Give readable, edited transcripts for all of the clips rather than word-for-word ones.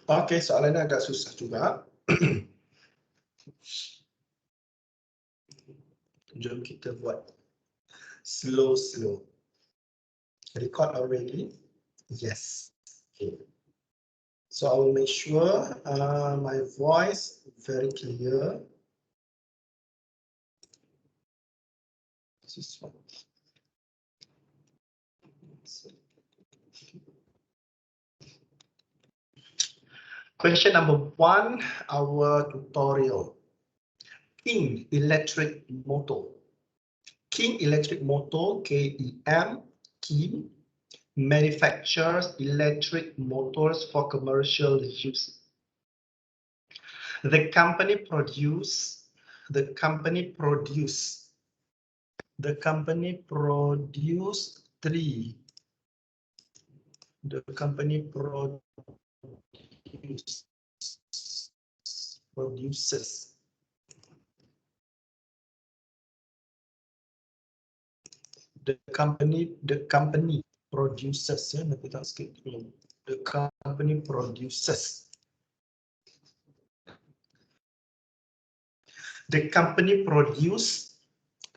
Okey, soalannya agak susah juga. Jom kita buat slow. Record already? Yes. Okay. So I will make sure my voice very clear. This is one. Question number 1, our tutorial. King Electric Motor. King Electric Motor, KEM, King, manufactures electric motors for commercial use. The company produce three. The company produces the company produces, ya, nanti tak skip dulu. The company produces. The company produce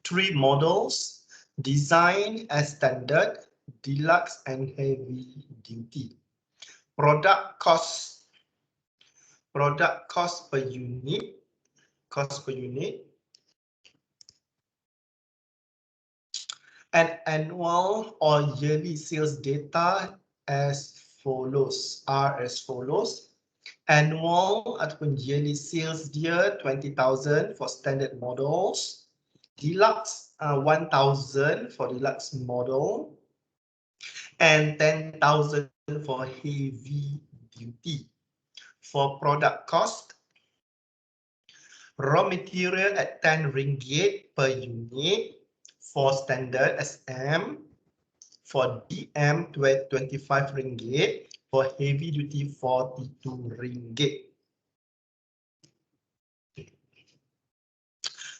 3 models designed as standard, deluxe, and heavy duty. Product cost per unit. And annual or yearly sales data are as follows. Annual ataupun yearly sales dia 20,000 for standard models, deluxe 1,000 for deluxe model, and 10,000 for heavy duty. For product cost, raw material at 10 ringgit per unit for standard SM, for DM 25 ringgit, for heavy duty 42 ringgit.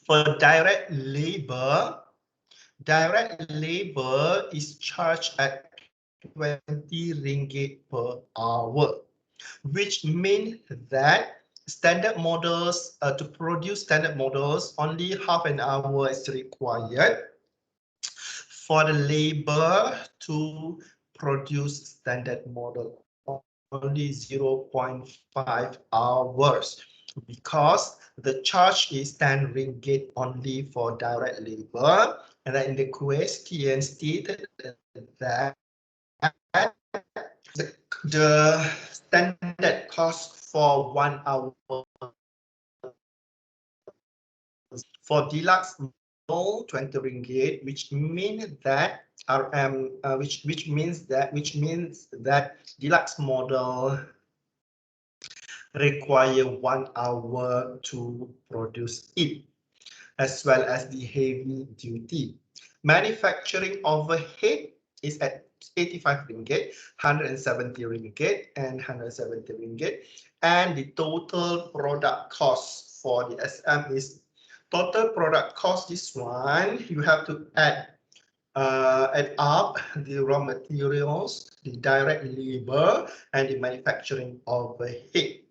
For direct labor is charged at 20 ringgit per hour, which means that standard models, to produce standard models, only half an hour is required. For the labor to produce standard model, only 0.5 hours, because the charge is 10 ringgit only for direct labor. And then in the question stated that the standard cost for 1 hour for deluxe model 20 ringgit, which means that which means that deluxe model require 1 hour to produce it, as well as the heavy duty. Manufacturing overhead is at 85 ringgit, 170 ringgit, and 170 ringgit. And the total product cost for the SM is total product cost. This one you have to add up the raw materials, the direct labor, and the manufacturing overhead.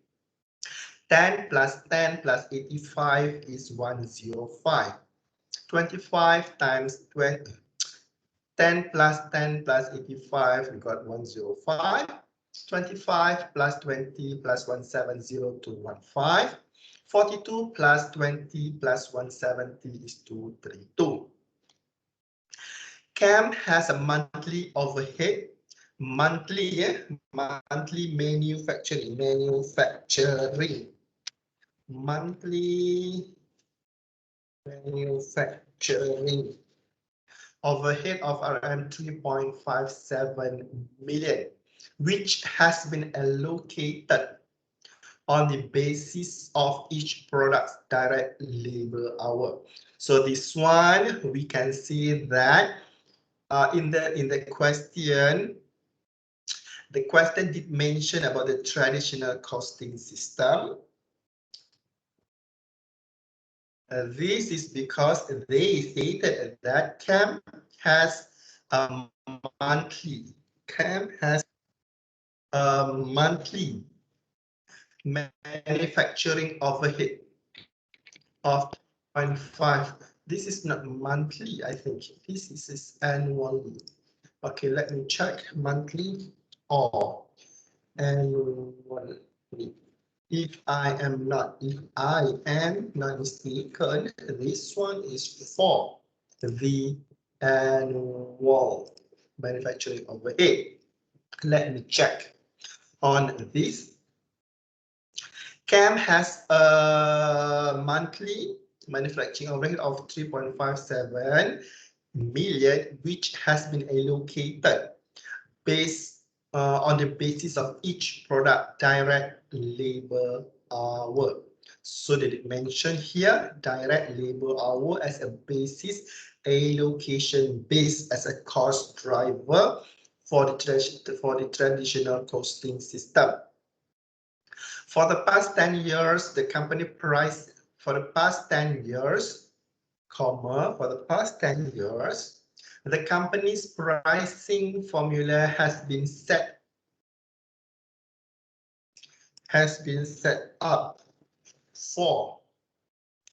10 plus 10 plus 85 is 105. 25 times 20. 10 plus 10 plus 85, we got 105. 25 plus 20 plus 170 to 15. 42 plus 20 plus 170 is 232. CAM has a monthly overhead, monthly manufacturing. Overhead of around 3.57 million, which has been allocated on the basis of each product's direct labor hour. So this one, we can see that in the question, the question did mention about the traditional costing system. This is because they stated that CAM has a monthly manufacturing overhead of 0.5. This is not monthly, I think. This is annually. Okay, let me check monthly or annually. If I am not mistaken, this one is for the annual manufacturing overhead. Let me check on this. CAM has a monthly manufacturing overhead of 3.57 million, which has been allocated based on the basis of each product direct labor hour. So they mention here direct labor hour as a basis allocation based as a cost driver for the traditional costing system. For the past 10 years, the company price for the past 10 years, for the past 10 years, the company's pricing formula has been set up for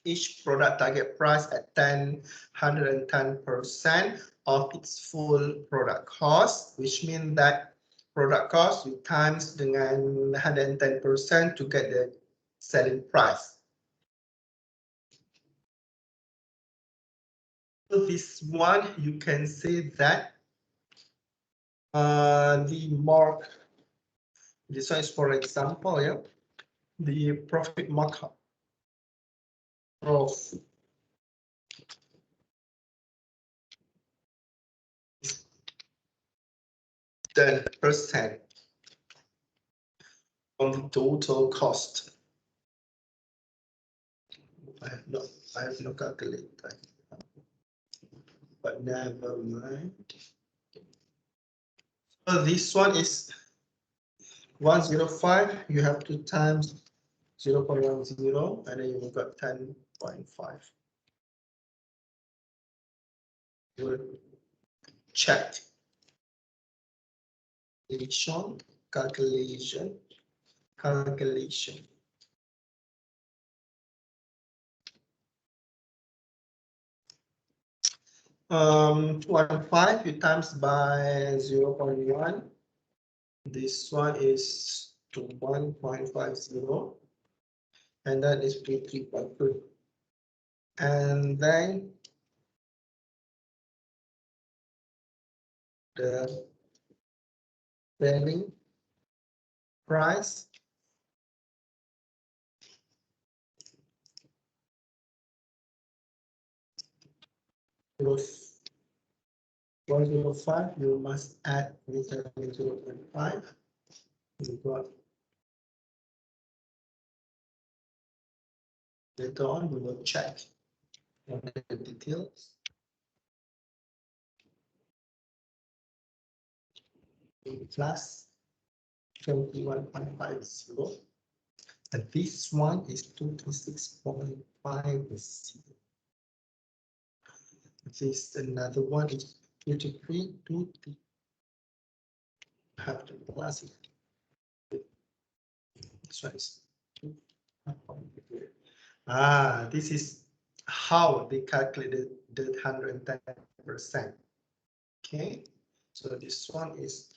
each product target price at 110% of its full product cost, which means that product cost we times dengan 110% to get the selling price. So this one, you can say that this one is for example, yeah, the profit markup of 10% on the total cost. I have no calculator, but never mind. So this one is 105. You have to times 0.10, and then you got 10.5. You will check calculation. 1.5 you times by 0.1. This one is to 1.50, and that is 3.2. And then the selling price was 105. You must add with 0.5. You got later on. We will check on the details. Plus 21.50. And this one is 226.50. This another one is 23. Have to plus it. This one is this is how they calculated the 110%. Okay, so this one is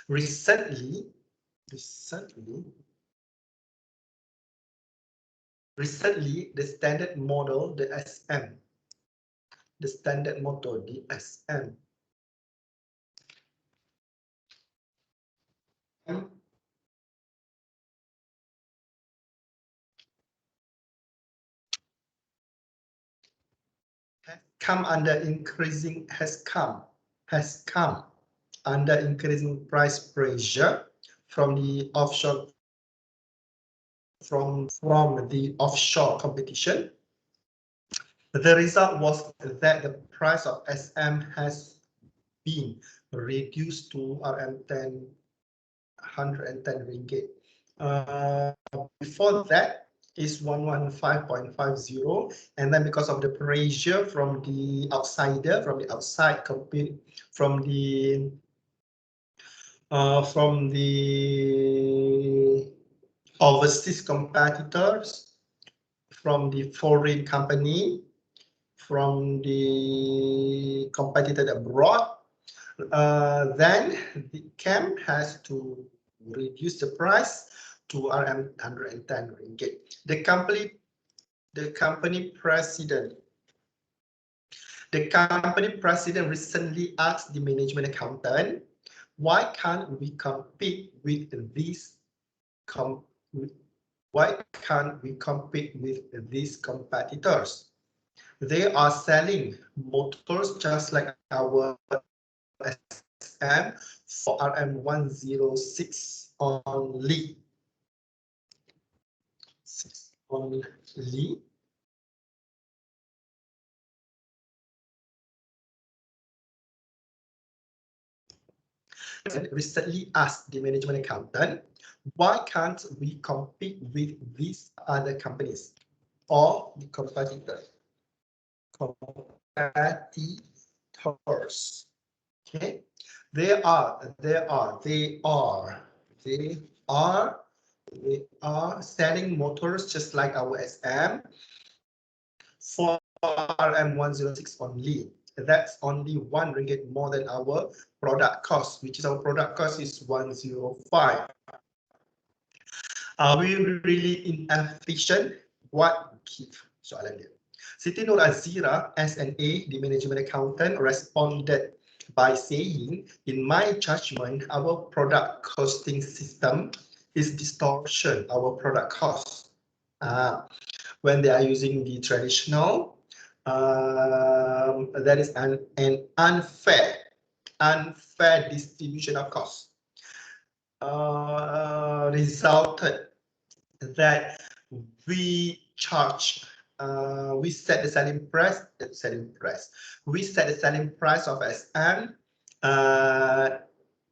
recently the standard model, the SM, the standard model, the SM, has come under increasing price pressure from the offshore competition. The result was that the price of SM has been reduced to RM 110 ringgit. Before that is 115.50, and then because of the pressure from the outsider, from the outside compete, from the overseas competitors, from the foreign company, from the competitor abroad, then the camp has to reduce the price to RM 110 ringgit. The company president recently asked the management accountant, why can't we compete with these competitors? They are selling motors just like our SM for RM106 only. Recently asked the management accountant, why can't we compete with these other companies or the competitors? Okay, they are selling motors just like our SM for RM106 only. That's only 1 ringgit more than our product cost, which is our product cost is 105. Are we really inefficient? What give soalan dia? Siti Nur Azira, SNA, the management accountant, responded by saying, in my judgment, our product costing system is distortion, our product cost. When they are using the traditional, that is an unfair distribution of costs. Resulted that we charge, we set the selling price, we set the selling price of SM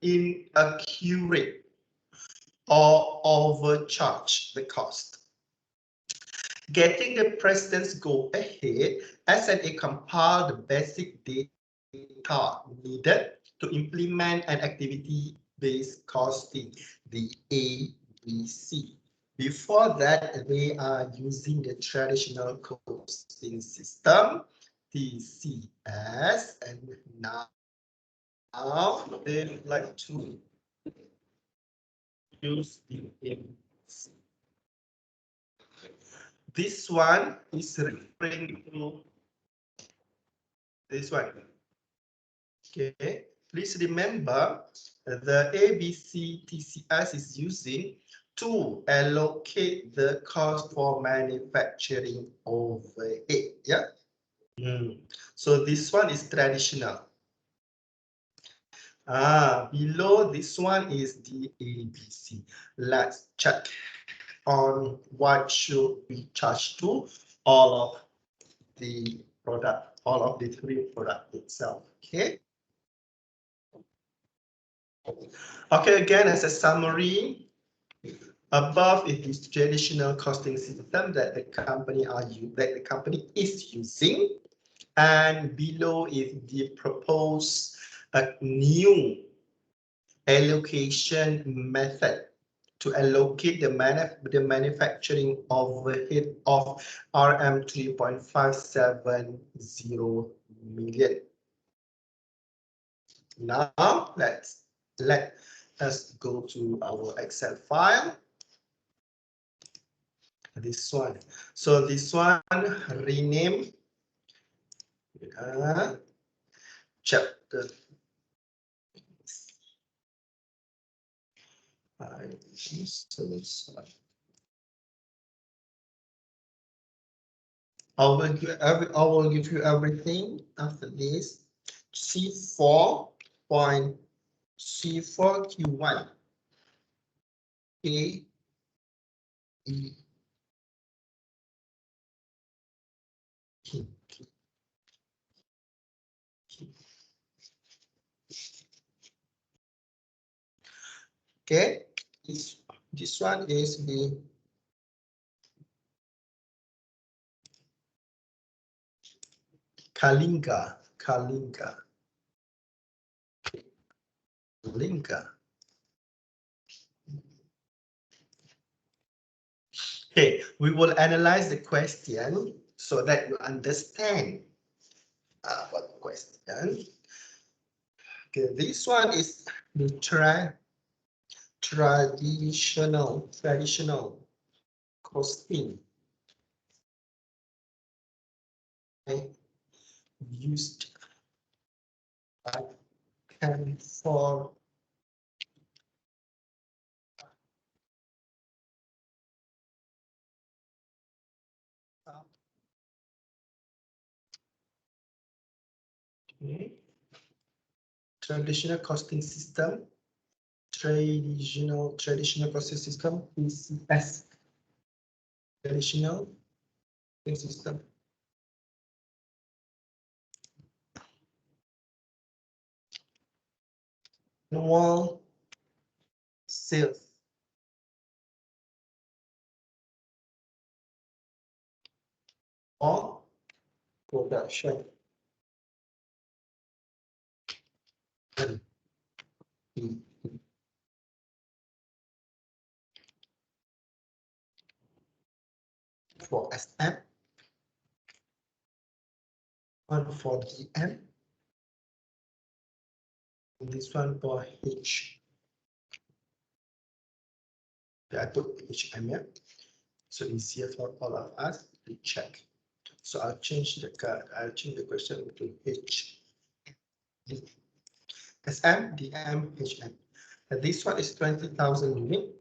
inaccurate or overcharge the cost. Getting the president's go ahead, SNA compiled the basic data needed to implement an activity-based costing, the ABC. Before that, they are using the traditional costing system, TCS, and now they would like to use the ABC. This one is referring to this one. Okay, please remember the ABC TCS is using to allocate the cost for manufacturing overhead. Yeah. So this one is traditional. Below this one is the ABC. Let's check on what should we charge to all of the product, all of the three product itself. Okay. Okay, again, as a summary, above is the traditional costing system that the company is using, and below is the proposed new allocation method to allocate the manufacturing overhead of RM 3.570 million. Now let us go to our Excel file. This one. So this one rename chapter. I will give you everything after this. C4Q1. A E Q. Okay, This one is the Kalinga. Okay, we will analyze the question so that you understand what the question. Okay, this one is the traditional costing. Okay, used for okay. Traditional costing system. Traditional costing system is as traditional system. Annual sales or production. For SM, one for DM, and this one for H. I put HM, so easier for all of us to check. So I'll change the question to H. SM, DM, HM. And this one is 20,000 unit.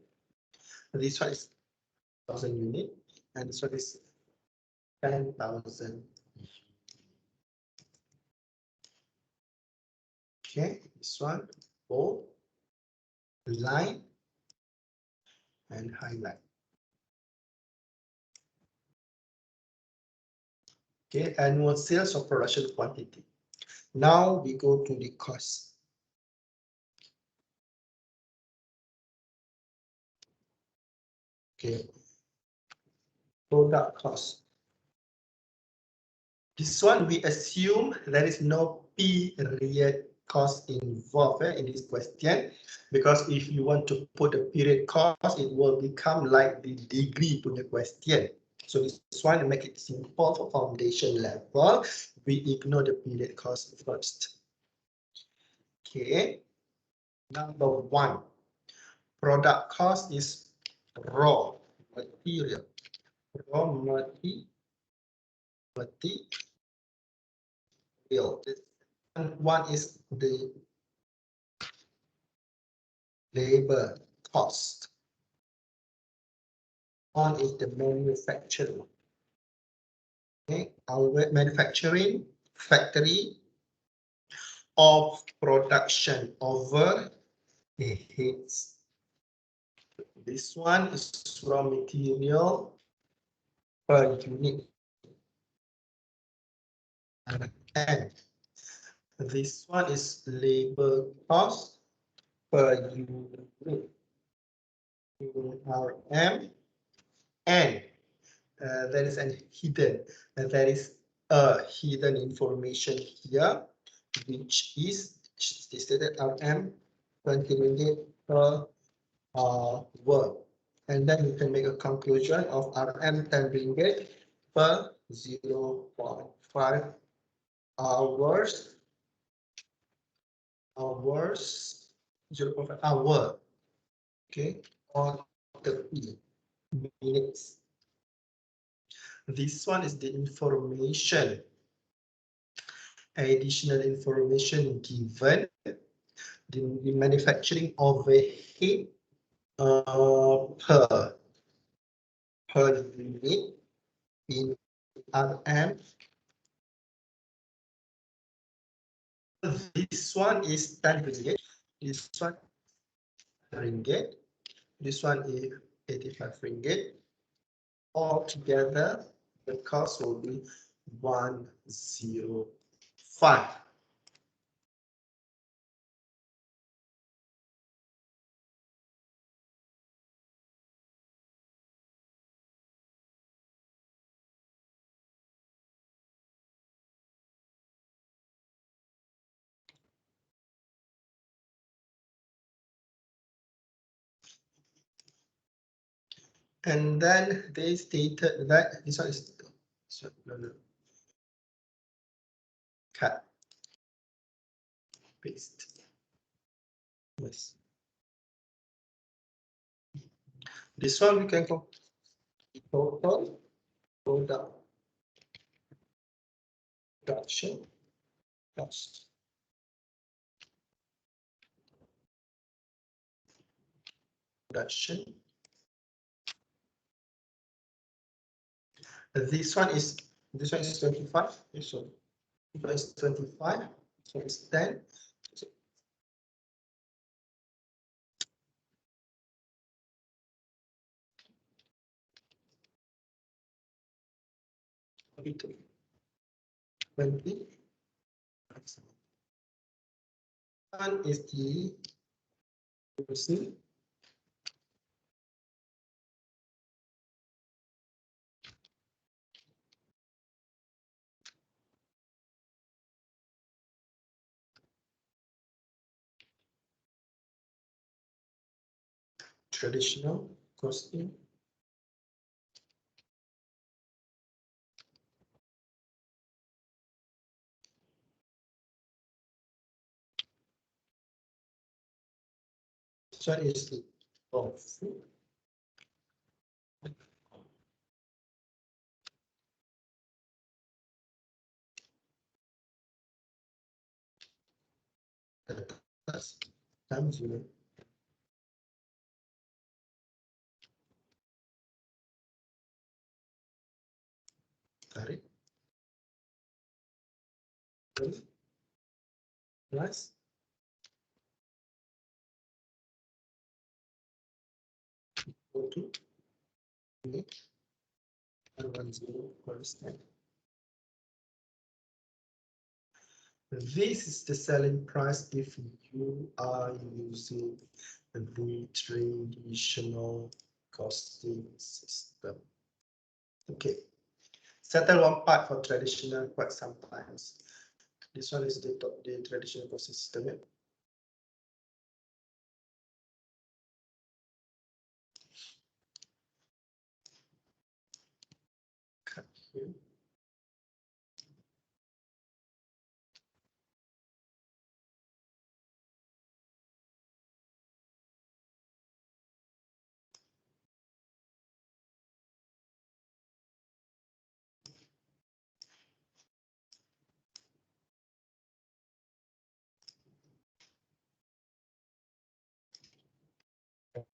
This one is 1,000 unit, and this one is 10,000. Okay, this one, bold, line, and highlight. Okay, annual sales or production quantity. Now we go to the cost. Okay, product cost. This one we assume there is no period cost involved in this question, because if you want to put a period cost, it will become like the degree to the question. So this one, to make it simple for foundation level, we ignore the period cost first. Okay, number one, product cost is raw material. Raw material. And one is the labor cost. One is the manufacturing. Okay, our manufacturing factory of production over heads. This one is raw material per unit. And this one is labor cost per unit. RM, and there is a hidden, information here, which is stated RM 20 ringgit per hour. And then you can make a conclusion of RM 10 ringgit per 0.5 hours. 0.5 hour. Okay, or 30 minutes. This one is the information, additional information given. The manufacturing overhead per unit in RM. This one is 10 ringgit. This one ringgit. This one is 85 ringgit. Altogether, the cost will be 105. And then they stated that this one is cut, paste. Yes. This one we can go total production cost. Production. This one is 25. This one is 25. So it's 10. So it 20. One is the traditional costing. This one is the times 0. Sorry. Plus O2 and 10 constant. This is the selling price if you are using the traditional costing system. Okay, settle one part for traditional quite sometimes. This one is the traditional costing system. Yeah? Cut here.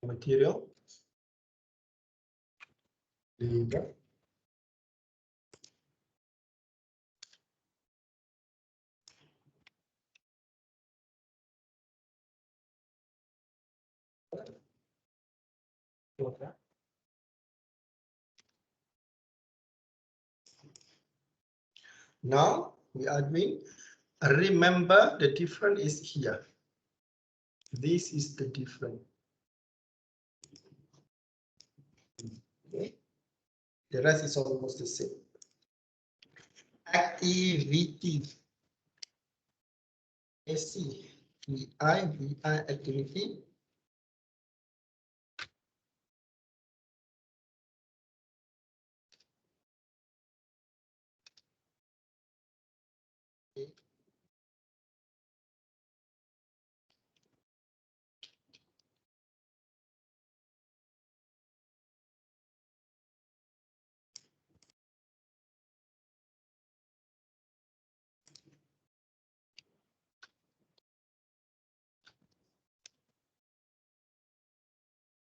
Material, labor, water. Now we are doing, remember the difference is here. This is the difference. Okay. The rest is almost the same. Activity. AC, VI activity.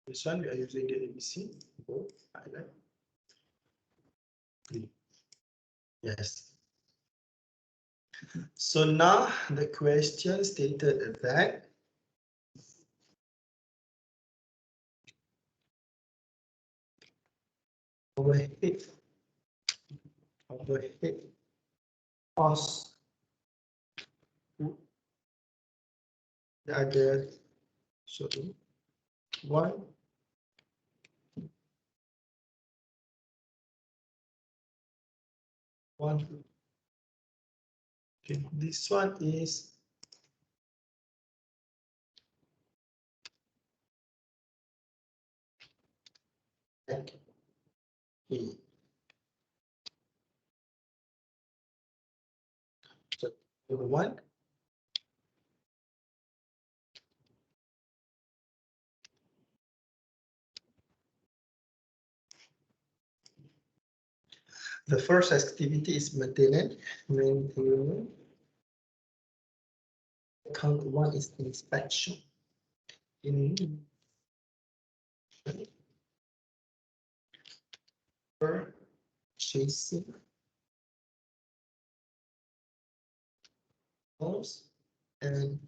This one we are using the ABC. Go highlight. Yes. So now the question stated that overhead cost, the other, sorry, one okay, this one is at E. So number one, the first activity is maintenance. Count one is inspection. In purchasing house and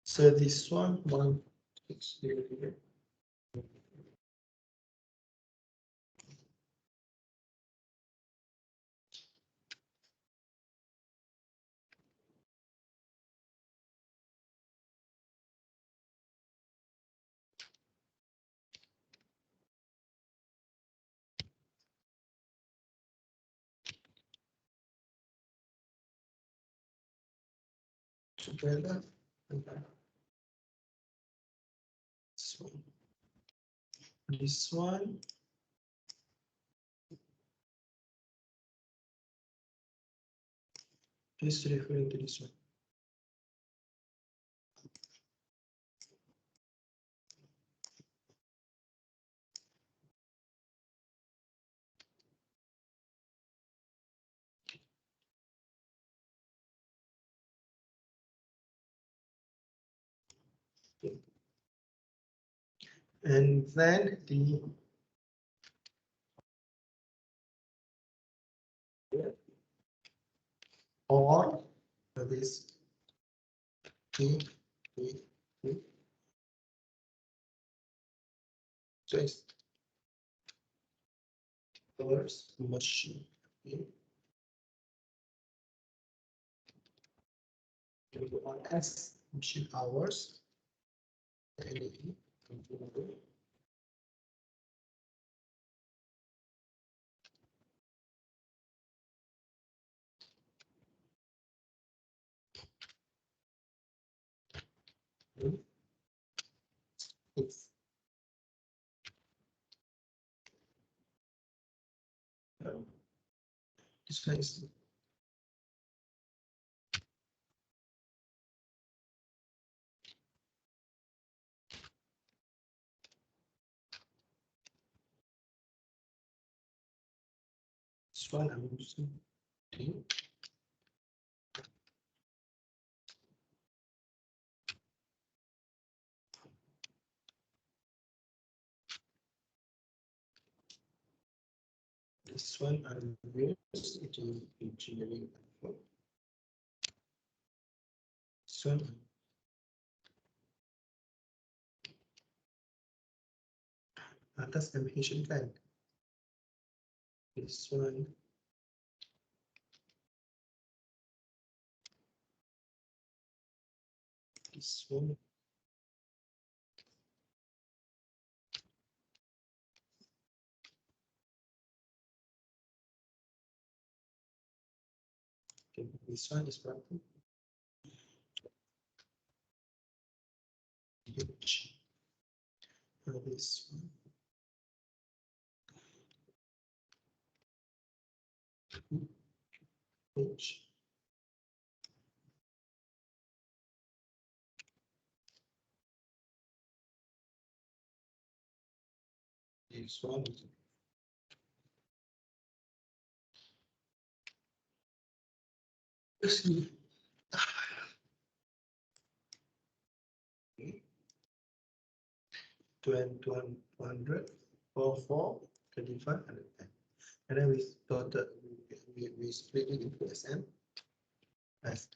so this one is here. Together. So this one is referring to this one. And then the or this T, so it's hours machine. On S machine hours. It's this guy is this one I'm using T. This one I'm using it in engineering. This one atas application kan. This one this one okay, this one is probably H. This one H. This one is 200 4 25 and 10. And then we thought that we split it into SM as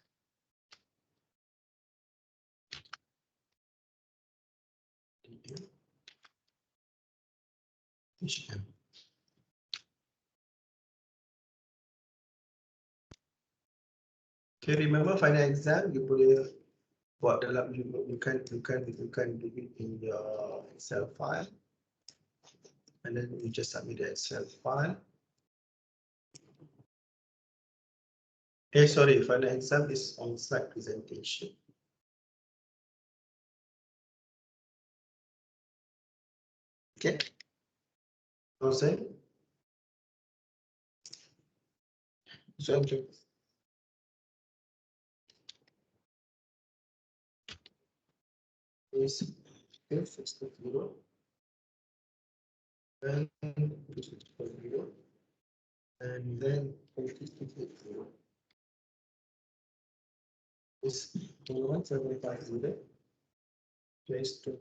HM. Okay, remember final exam you boleh buat dalam you can do it in your Excel file, and then you just submit the Excel file. Sorry, final exam is on-site presentation. Okay. Jose? So, okay. Is 0 and 0 and then 0 is 175 place to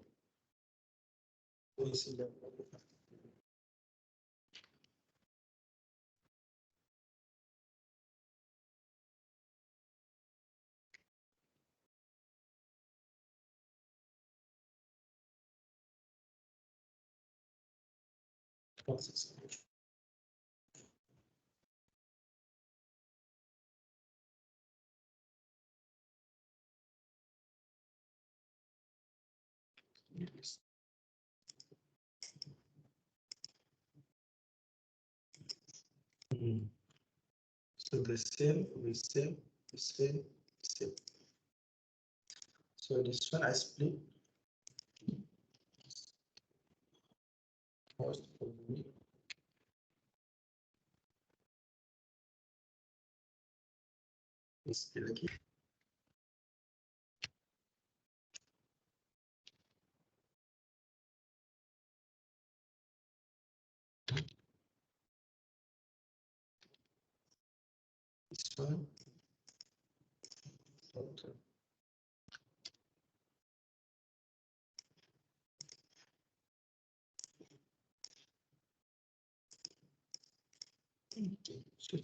is 11. So the same, the same. So this one I split. Cost per unit is lagi. This one. Total. Okay. So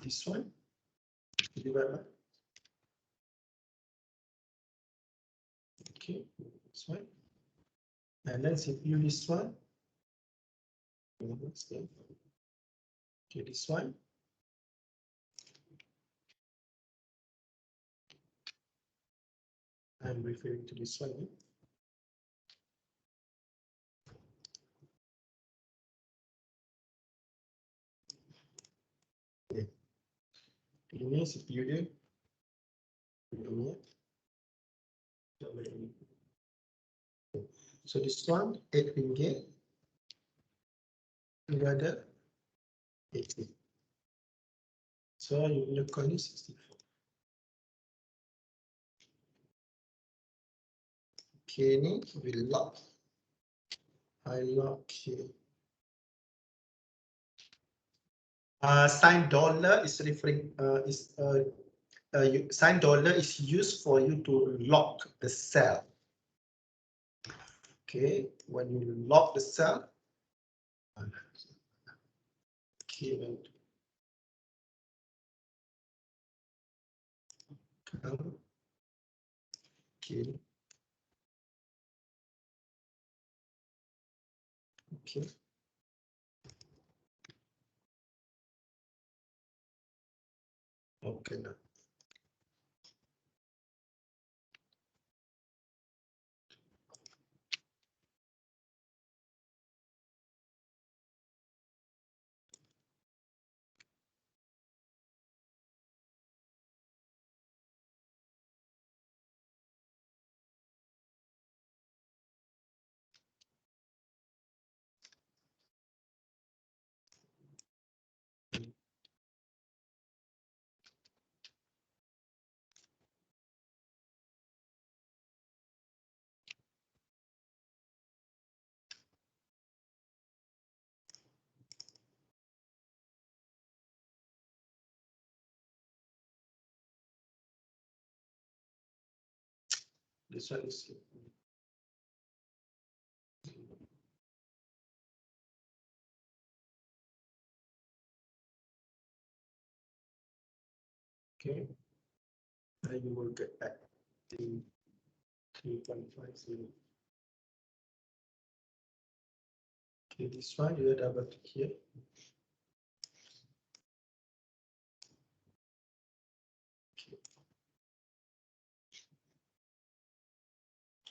this one divided by, okay, this one, and then CPU this one. Okay, this one. I'm referring to this one. Okay. Ini CPU dia. Ini. So this one, 8 ringgit divided 80. So you will call it 64. Okay, ni we lock. I lock here. Sign dollar is referring sign dollar is used for you to lock the cell. Okay, when you lock the cell, okay, okay, okay. Okay, now. This one is okay. Then you will get back the 3.50. Okay, this one you double click here.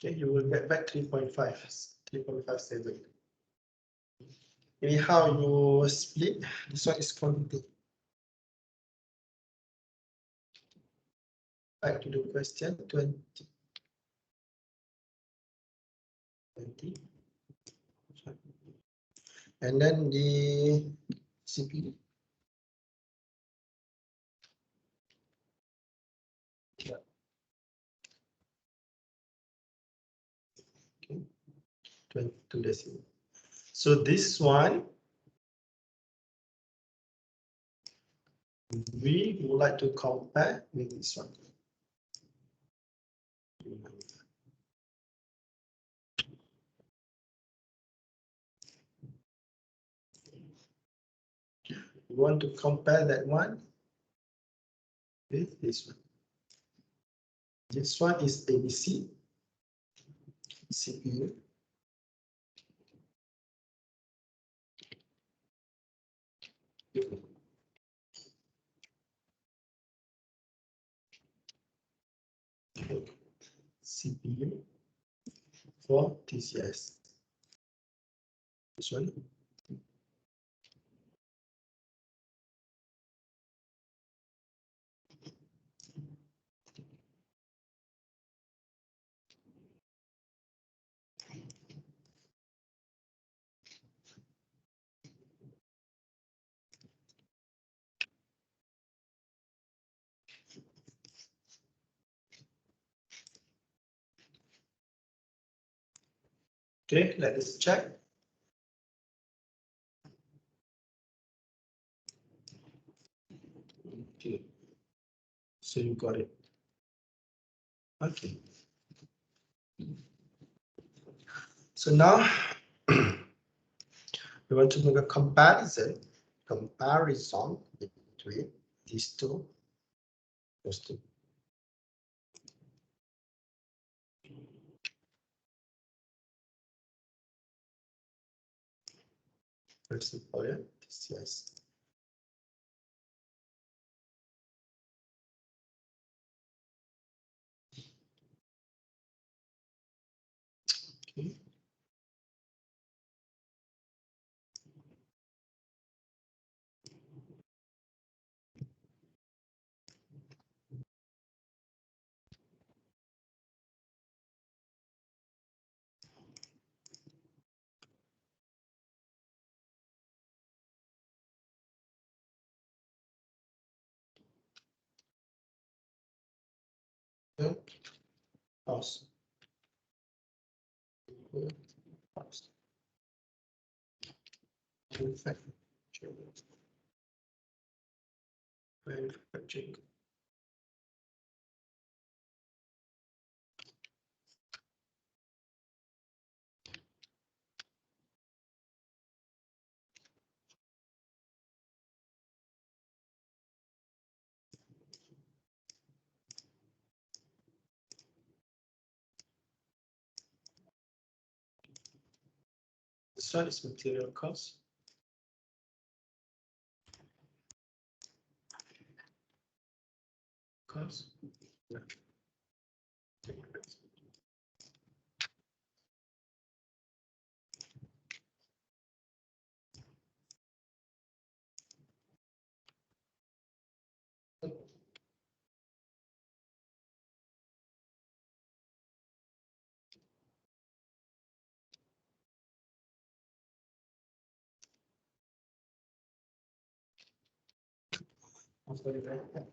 Okay, you will get back 3.57. Anyhow, you split. This one is quantity. Back to the question 20. And then the CPU. Yeah. Okay. 22 decimal. So this one, we would like to compare with this one. We want to compare that one with this one. This one is ABC CPU. CPU for TCS. This one. Okay, let us check. Okay, so you got it. Okay. So now we want to make a comparison between these two. Those two. First of all, yeah, TCS. Okay. Yeah. Pause. Pause. Manufacturing. This one is material cost. Cost. Yeah.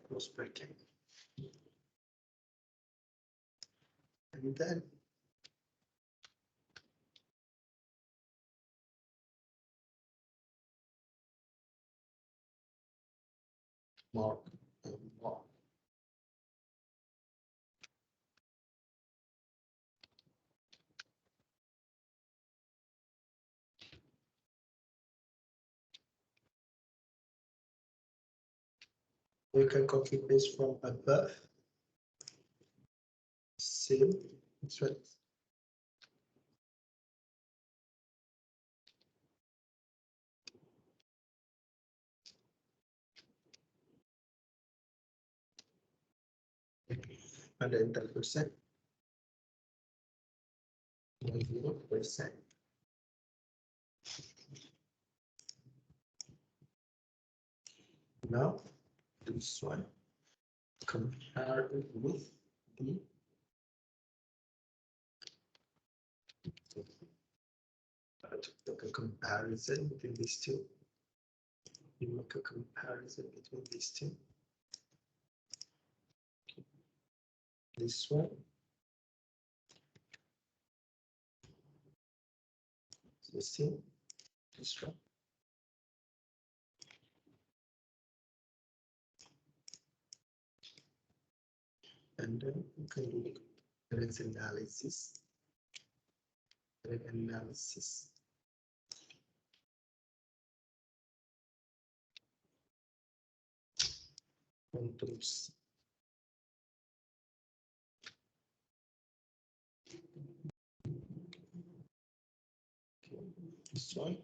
Close bracket. And then mark and mark. You can copy paste from above. Same. That's right. And then 10%. 0%. Now this one compare it with the comparison between these two. You make a comparison between these two. This one. This one. This one. And then you can do the variance analysis. Controls. Okay, this one.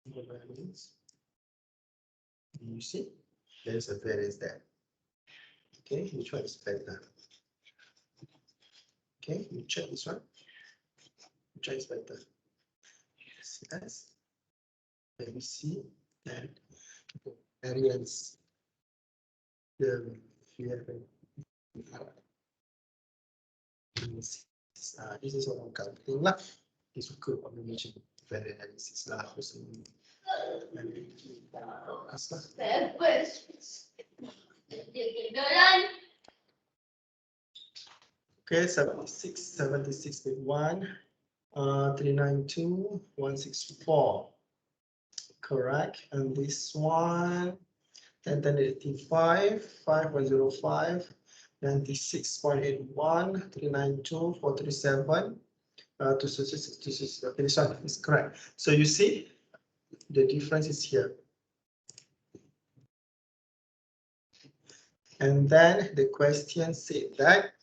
The variance. You see, there's a variance there. Okay, which one is better? Okay, you check this one. Which one is better? Yes. ABC and variance. The this is orang calculating lah. Dia suka combination variance analysis lah. Okay, 76.1, 392, 164. Correct. And this one, 1085, 5.05, 96.81, 392, 437, 266. Okay, this one is correct. So you see, the difference is here. And then the question said that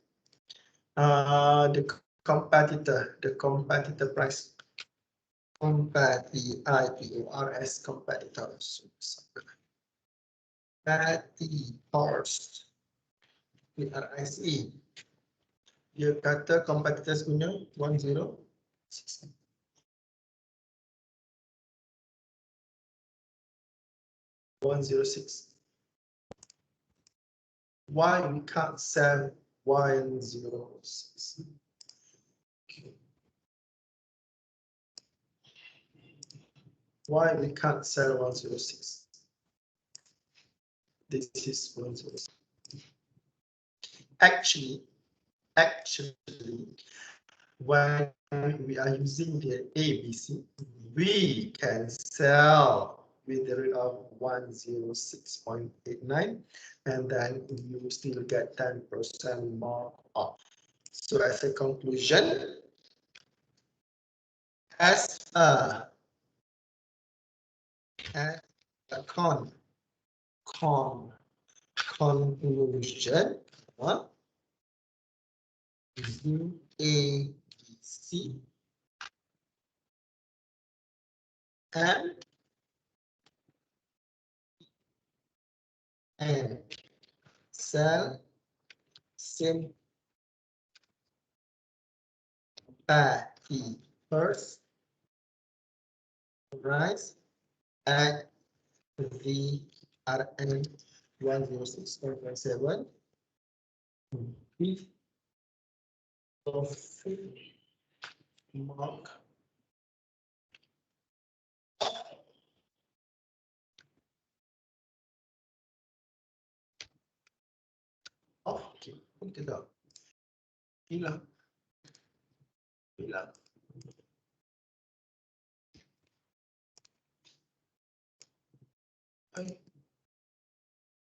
the competitor price, competitors, competitors, PRSE. Dia kata competitors punya 106. Why we can't sell 106? Okay. Why we can't sell 106? This is 106. Actually, when we are using the ABC, we can sell with the rate of 106.89, and then you still get 10% more off. So as a conclusion, conclusion, ABC and sell sympathy first, right, at the RN 106.17 with profit mark okay, tidak hilang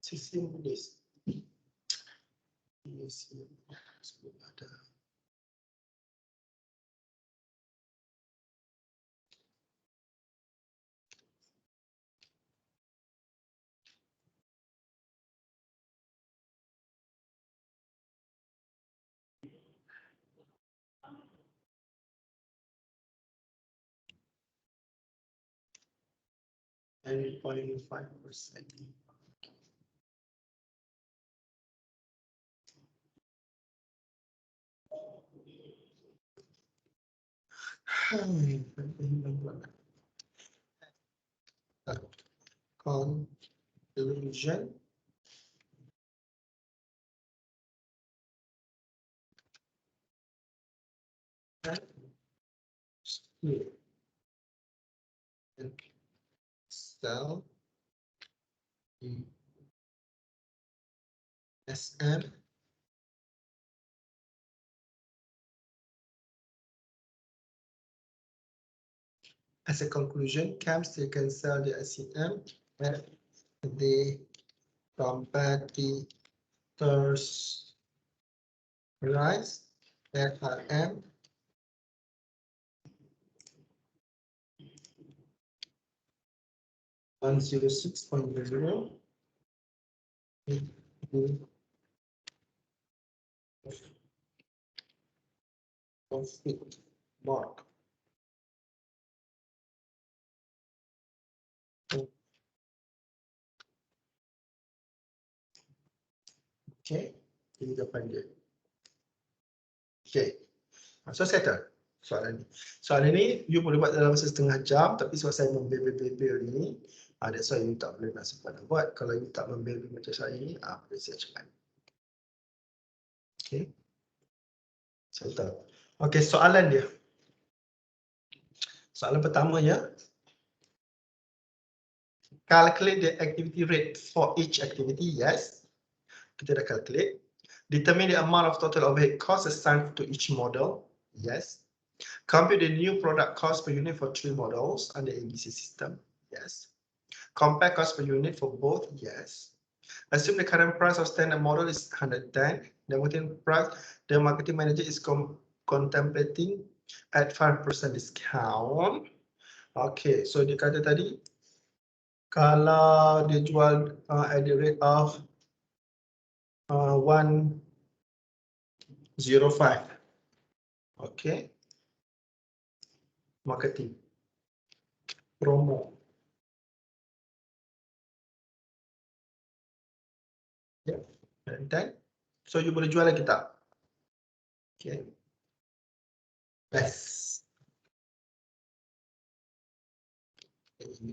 sistem tulis sebelum ada and 0.5%. Conclusion. Cell SM as a conclusion, CAMS they can sell the SEM at the competitors price FRM $106.0 profit mark. Okay, ini depan dia. Okay, so settle soalan ni. Soalan ni you boleh buat dalam masa setengah jam, tapi sebab saya membebel-bebel ni, that's why you tak boleh nak sempat nak buat. Kalau you tak membebel macam saya ni, boleh saya cepat. Okay, settle. Okay, soalan dia. Soalan pertamanya, calculate the activity rate for each activity. Yes, kita dah calculate. Determine the amount of total overhead cost assigned to each model. Yes. Compute the new product cost per unit for 3 models under ABC system. Yes. Compare cost per unit for both. Yes. Assume the current price of standard model is 110. The marketing manager is contemplating at 5% discount. Okay, so dia kata tadi, kalau dia jual at the rate of 105. Okay. Marketing. Promo. Yeah. And then, so you boleh jual lagi tak? Okay. Yes.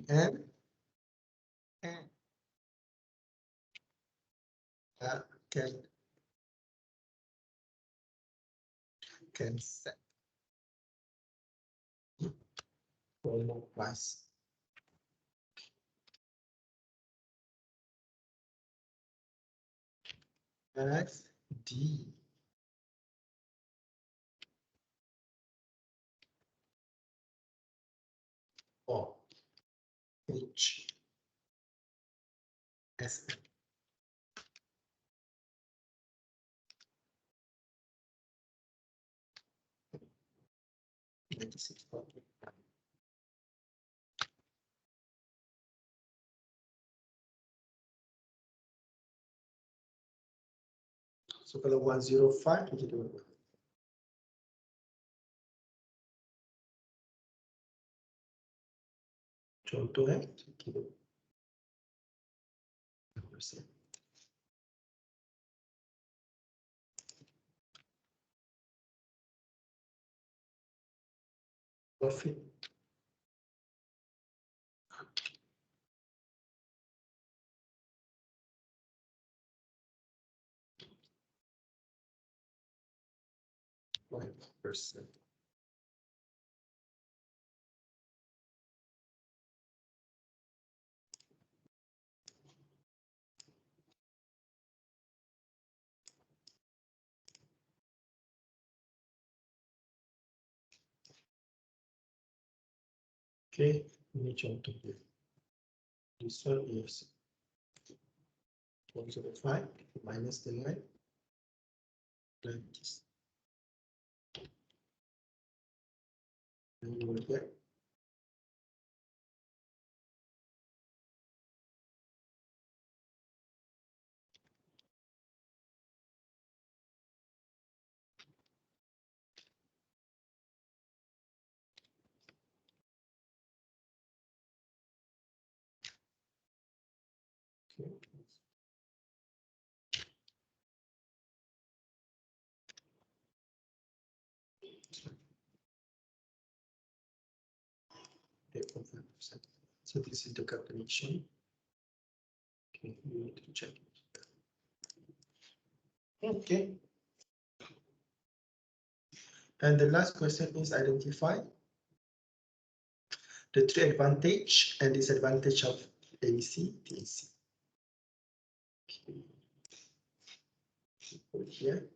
And can set promo price. X D or H S. So kalau 105 jadi berapa? Contohnya kilo. Profit. %. Okay, ini contoh dia. This one is 105 minus dengan 90. And you will get 8.5%. So this is the calculation. Okay, we need to check. Okay. And the last question is identify the three advantage and disadvantage of ABC TAC. Okay. Put here.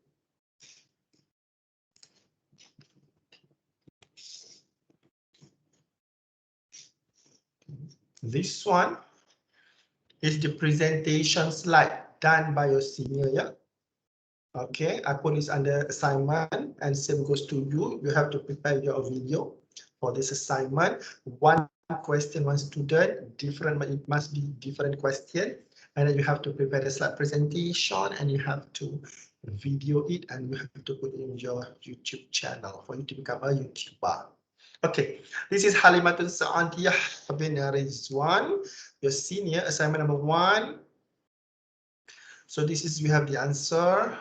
This one is the presentation slide done by your senior, yeah? Okay, I put this under assignment and same goes to you. You have to prepare your video for this assignment. One question, one student, different, it must be different question. And then you have to prepare the slide presentation and you have to video it and you have to put in your YouTube channel for you to become a YouTuber. Okay, this is Halimatun Saadiyah bin Rizwan, your senior, assignment number 1. So this is, we have the answer.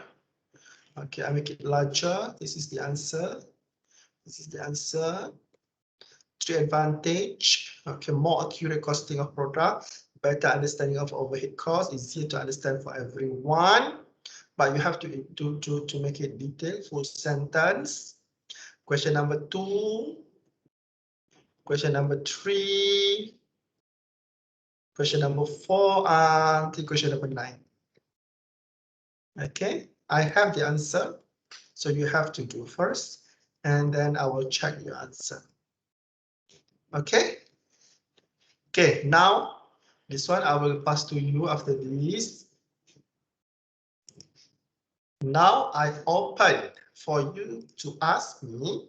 Okay, I make it larger. This is the answer. This is the answer. Three advantage. Okay, more accurate costing of product, better understanding of overhead cost, easier to understand for everyone. But you have to make it detailed, full sentence. Question number 2. Question number 3. Question number 4 until question number 9. Okay, I have the answer. So you have to do first, and then I will check your answer. Okay. Okay, now this one I will pass to you after this. Now I open for you to ask me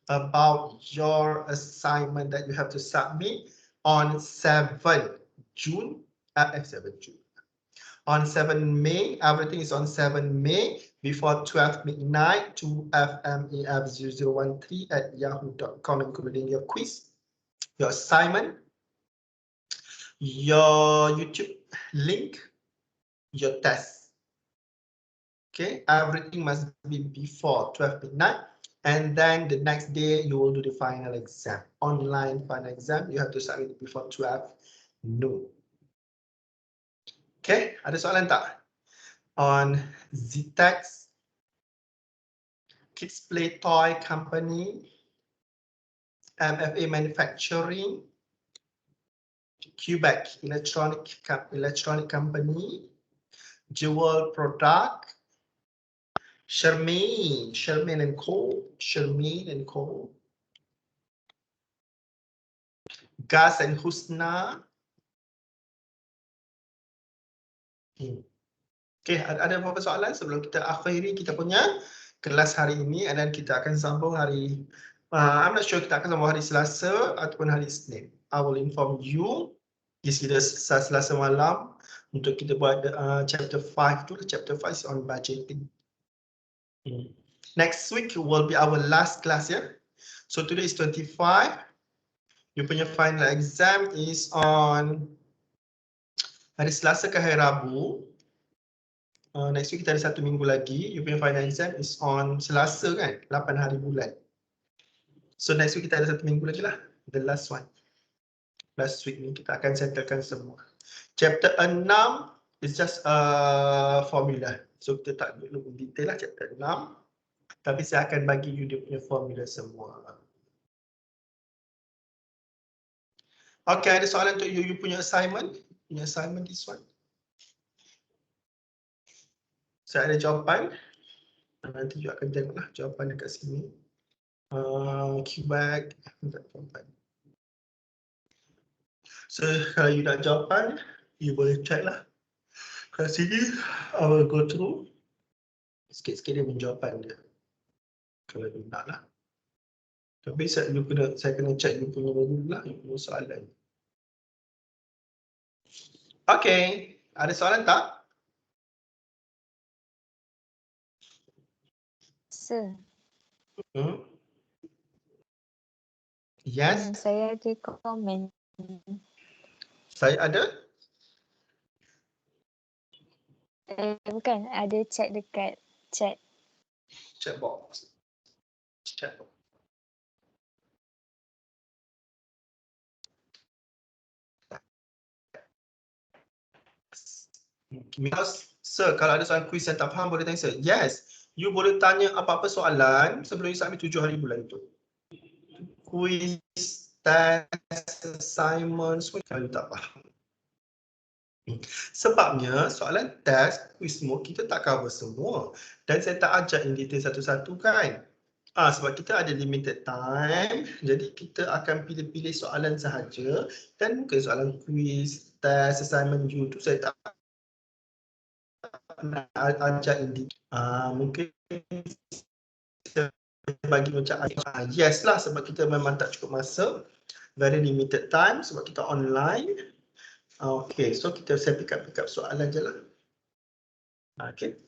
about your assignment that you have to submit on 7 June, 7 June. On 7 May, everything is on 7 May before 12 midnight to Fmaf0013 @ yahoo.com, including your quiz, your assignment, your YouTube link, your test. Okay, everything must be before 12 midnight. And then the next day you will do the final exam, online final exam. You have to submit it before 12 noon. Okay, ada soalan tak? On Ztex, Kids Play Toy Company, MFA Manufacturing, Quebec Electronic Company, Jewel Product, Shermaine and Co, Gas and Husna. Okay, ada beberapa soalan sebelum kita akhiri kita punya kelas hari ini, and then kita akan sambung hari, I'm not sure kita akan sambung hari Selasa ataupun hari Isnin. I will inform you. Kita Selasa malam untuk kita buat chapter 5 tu. Chapter 5 is on budgeting. Next week will be our last class, yeah. So today is 25. You punya final exam is on hari Selasa ke hari Rabu. Next week kita ada 1 minggu lagi. You punya final exam is on Selasa kan, 8 hari bulan. So next week kita ada 1 minggu lagi lah, the last one. Last week ni kita akan settlekan semua. Chapter 6 is just a formula. So kita tak perlu detail lah chapter 6. Tapi saya akan bagi you dia punya formula semua. Okay, ada soalan untuk you punya assignment? Punya assignment this one. Saya ada jawapan. Nanti you akan tengoklah jawapan dekat sini. Quebec, jawapan. So kalau you nak jawapan, you boleh check lah. Kat sini, I will go through. Sikit-sikit dia menjawapan dia. Kalau you nak lah. Tapi saya kena check you punya dulu lah, you punya soalan. Okay, ada soalan tak? Sir. Yes. Saya ada komen. Saya ada? Bukan, ada chat dekat chat. Chat box. Chat box. Because, sir, kalau ada soalan kuis yang tak faham boleh tanya sir. Yes, you boleh tanya apa-apa soalan sebelum you submit 7 hari bulan itu. Kuis, test, assignment, semua kalau you tak faham. Sebabnya soalan test, kuis semua kita tak cover semua. Dan saya tak ajak in detail satu-satu kan. Sebab kita ada limited time, jadi kita akan pilih-pilih soalan sahaja dan mungkin soalan kuis, test, assignment you tu saya tak nak ajak in detail. Mungkin saya bagi macam yes lah sebab kita memang tak cukup masa, very limited time sebab kita online. Okay, so saya pick up soalan je lah. Okay.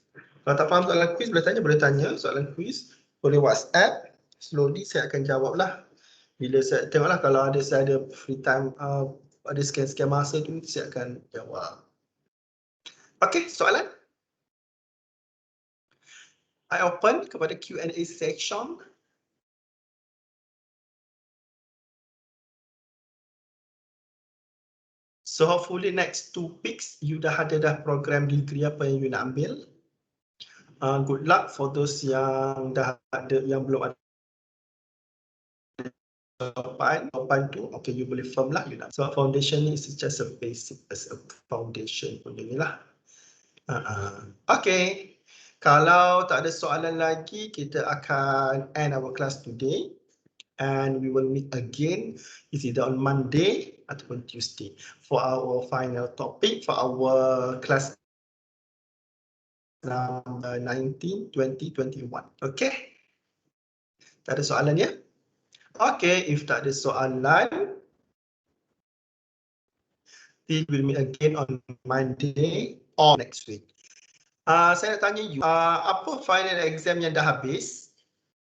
Kalau tak faham soalan kuis boleh tanya soalan kuis, boleh WhatsApp, slowly saya akan jawab lah. Bila saya tengoklah kalau saya ada free time, ada sekian-sekian masa tu saya akan jawab. Okay, soalan? I open kepada Q&A section. So hopefully next 2 weeks you dah ada program degree apa yang you nak ambil. Good luck for those yang dah ada, yang belum ada jawapan tu. Okay, you boleh firm lah you nak. So foundation ni is just a basic as a foundation punya ni lah. Okay, kalau tak ada soalan lagi kita akan end our class today. And we will meet again is either on Monday ataupun Tuesday for our final topic for our class number 19, 20, 21. Okay? Tak ada soalan ya? Okay, if tak ada soalan, we will meet again on Monday or next week. Saya nak tanya you, apa final exam yang dah habis?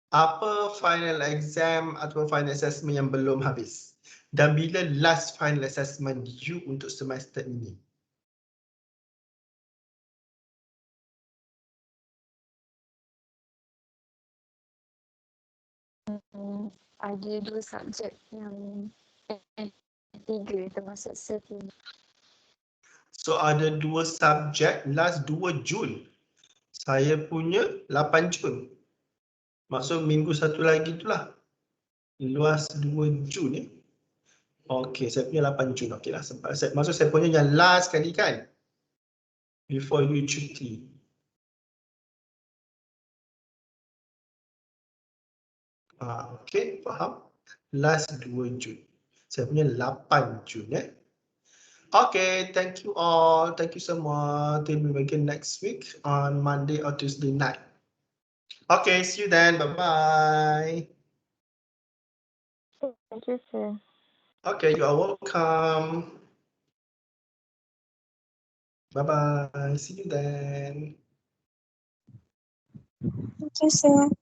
Apa final exam atau final assessment yang belum habis? Dan bila last final assessment you untuk semester ini? Ada 2 subjek yang 3 termasuk C18. So ada 2 subjek last 2 Jun. Saya punya 8 Jun. Maksud minggu satu lagi itulah. Luas 2 Jun ya. Okey, saya punya 8 Jun. Okeylah, maksud saya punya yang last kali kan? Before you cuti. Okey, faham. Last 2 Jun. Saya punya 8 Jun ya. Okay, thank you all. Thank you semua. Till we begin next week on Monday or Tuesday night. Okay, see you then. Bye-bye. Thank you, sir. Okay, you are welcome. Bye-bye. See you then. Thank you, sir.